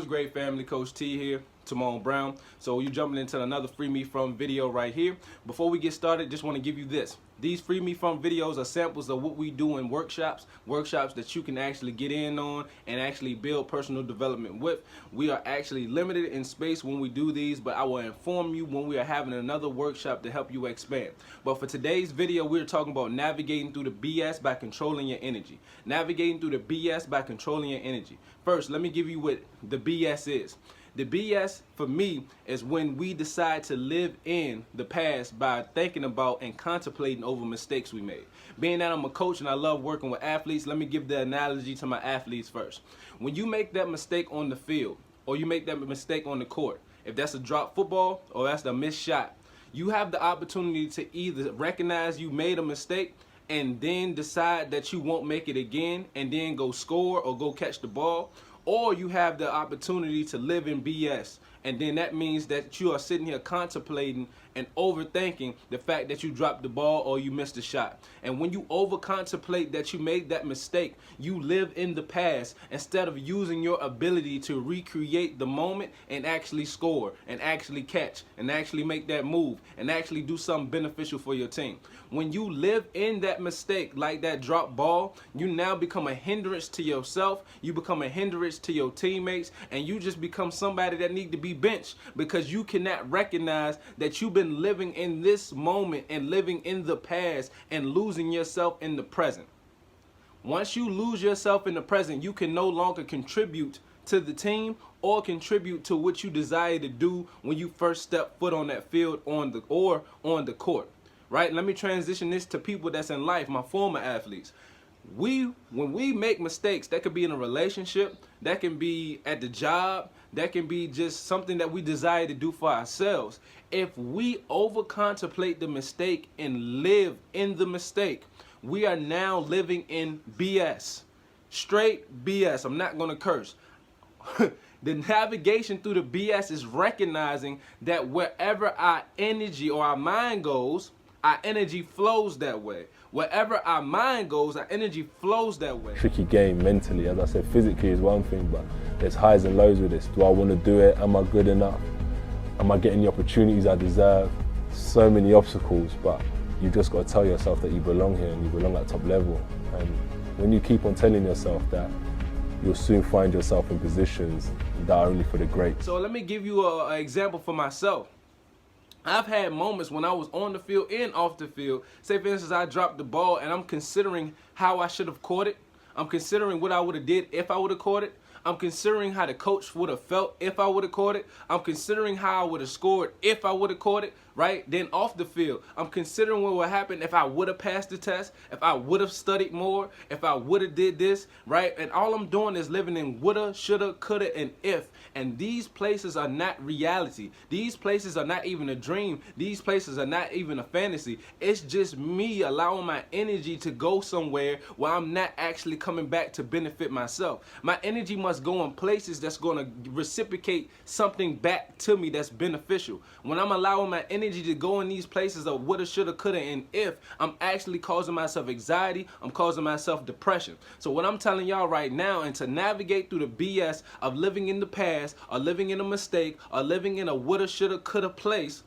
What's great, family? Coach T here, Timon Brown. So you jumping into another Free Me From video right here. Before we get started, just want to give you this. These Free Me From videos are samples of what we do in workshops that you can actually get in on and actually build personal development with. We are actually limited in space when we do these, but I will inform you when we are having another workshop to help you expand. But for today's video, we're talking about navigating through the BS by controlling your energy. Navigating through the BS by controlling your energy. First, let me give you what the BS is. The BS for me is when we decide to live in the past by thinking about and contemplating over mistakes we made. Being that I'm a coach and I love working with athletes, let me give the analogy to my athletes first. When you make that mistake on the field or you make that mistake on the court, if that's a drop football or that's a missed shot, you have the opportunity to either recognize you made a mistake and then decide that you won't make it again and then go score or go catch the ball, or you have the opportunity to live in BS, and then that means that you are sitting here contemplating and overthinking the fact that you dropped the ball or you missed a shot. And when you over contemplate that you made that mistake, you live in the past instead of using your ability to recreate the moment and actually score and actually catch and actually make that move and actually do something beneficial for your team. When you live in that mistake, like that drop ball, you now become a hindrance to yourself, you become a hindrance to your teammates, and you just become somebody that need to be benched because you cannot recognize that you've been living in this moment and living in the past and losing yourself in the present. Once you lose yourself in the present, you can no longer contribute to the team or contribute to what you desire to do when you first step foot on that field on the court. Right? Let me transition this to people that's in life, my former athletes. When we make mistakes, that could be in a relationship, that can be at the job, that can be just something that we desire to do for ourselves. If we over contemplate the mistake and live in the mistake, we are now living in BS. Straight BS. I'm not going to curse. The navigation through the BS is recognizing that wherever our energy or our mind goes, our energy flows that way. Wherever our mind goes, our energy flows that way. Tricky game mentally. As I said, physically is one thing, but there's highs and lows with this. Do I want to do it? Am I good enough? Am I getting the opportunities I deserve? So many obstacles, but you just got to tell yourself that you belong here and you belong at top level. And when you keep on telling yourself that, you'll soon find yourself in positions that are only for the great. So let me give you an example for myself. I've had moments when I was on the field and off the field. Say, for instance, I dropped the ball and I'm considering how I should have caught it. I'm considering what I would have did if I would have caught it. I'm considering how the coach would have felt if I would have caught it. I'm considering how I would have scored if I would have caught it, right? Then off the field, I'm considering what would happen if I would have passed the test, if I would have studied more, if I would have did this, right? And all I'm doing is living in woulda, shoulda, coulda, and if. And these places are not reality. These places are not even a dream. These places are not even a fantasy. It's just me allowing my energy to go somewhere where I'm not actually coming back to benefit myself. My energy must go in places that's going to reciprocate something back to me that's beneficial. When I'm allowing my energy to go in these places of woulda, shoulda, coulda, and if, I'm actually causing myself anxiety, I'm causing myself depression. So what I'm telling y'all right now, and to navigate through the BS of living in the past or living in a mistake or living in a woulda, shoulda, coulda place,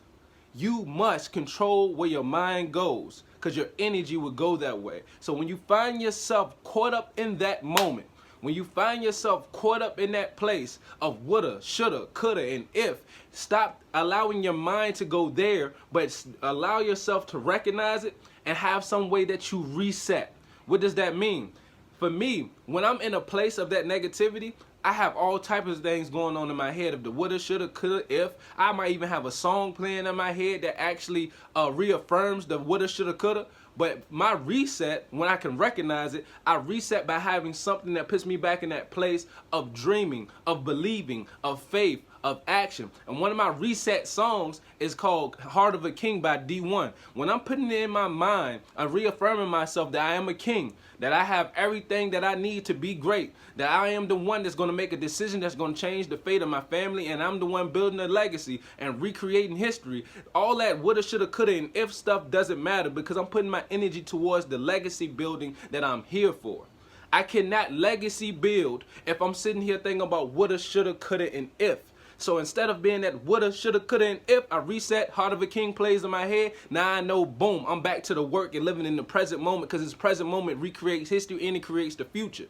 you must control where your mind goes because your energy will go that way. So when you find yourself caught up in that moment, when you find yourself caught up in that place of woulda, shoulda, coulda, and if, stop allowing your mind to go there, but allow yourself to recognize it and have some way that you reset. What does that mean? For me, when I'm in a place of that negativity, I have all types of things going on in my head of the woulda, shoulda, coulda, if. I might even have a song playing in my head that actually reaffirms the woulda, shoulda, coulda. But my reset, when I can recognize it, I reset by having something that puts me back in that place of dreaming, of believing, of faith, of action. And one of my reset songs is called Heart of a King by D1. When I'm putting it in my mind, I'm reaffirming myself that I am a king, that I have everything that I need to be great, that I am the one that's going to make a decision that's going to change the fate of my family, and I'm the one building a legacy and recreating history. All that woulda, shoulda, coulda, and if stuff doesn't matter because I'm putting my energy towards the legacy building that I'm here for. I cannot legacy build if I'm sitting here thinking about woulda, shoulda, coulda, and if. So instead of being that woulda, shoulda, coulda, and if, I reset, Heart of a King plays in my head. Now I know, boom, I'm back to the work and living in the present moment, because this present moment recreates history and it creates the future.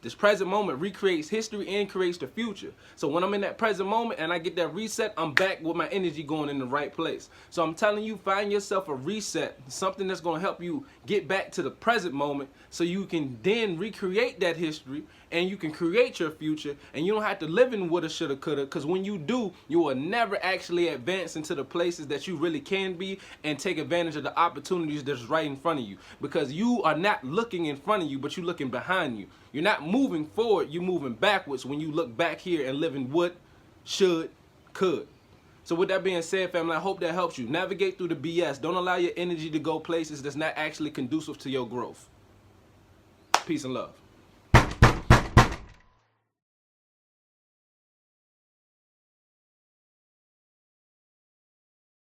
This present moment recreates history and creates the future. So when I'm in that present moment and I get that reset, I'm back with my energy going in the right place. So I'm telling you, find yourself a reset, something that's going to help you get back to the present moment so you can then recreate that history and you can create your future, and you don't have to live in woulda, shoulda, coulda, because when you do, you will never actually advance into the places that you really can be and take advantage of the opportunities that's right in front of you, because you are not looking in front of you, but you're looking behind you. You're not moving forward, you're moving backwards when you look back here and live in would, should, could. So with that being said, family, I hope that helps you navigate through the BS. Don't allow your energy to go places that's not actually conducive to your growth. Peace and love.